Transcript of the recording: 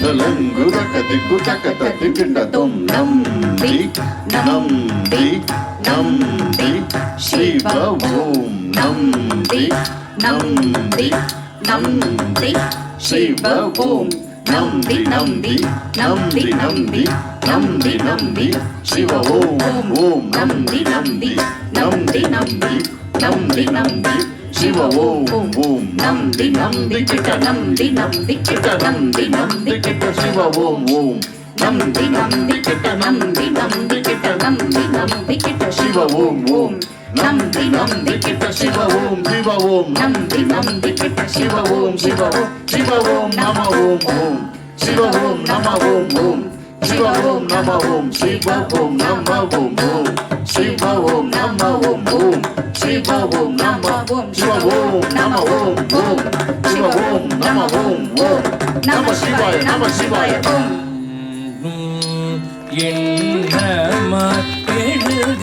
தலங்குரகதி குதகதி கிண்டதும் நம்பி நம்பி நம்பி சிவ ஓம் நம்பி நம்பி நம்பி சிவ ஓம் நம்பி நம்பி நம்பி நம்பி நம்பி நம்பி சிவ ஓம் ஓம் நம்பி நம்பி நம்பி நம்பி நம்பி நம்பி சிவ ஓம் ஓம் நம்பி நம்பி கிட்ட நம்பி நம்பி கிட்ட நம்பி நம்பி கிட்ட சிவ ஓம் ஓம் நம்பி நம்பி கிட்ட நம்பி நம்பி கிட்ட நம்பி நம்பி கிட்ட சிவ ஓம் ஓம் நம்பி நம்பி கிட்ட சிவ ஓம் நம்பி நம்பி கிட்ட சிவ ஓம் சிவ ஓம் நம ஓம் ஓம் சிவ ஓம் நம ஓம் ஓம் சிவ ஓம் நம ஓம் சிவ ஓம் நம ஓம் ஓம் சிவ ஓம் நம ஓம் ஓம் சிவ ஓம் நம ஓம் சிவ ஓம் நம ஓம் ஓம் சிவ ஓம் நம ஓம் ஓம் நம சிவாய ஓம் என்ன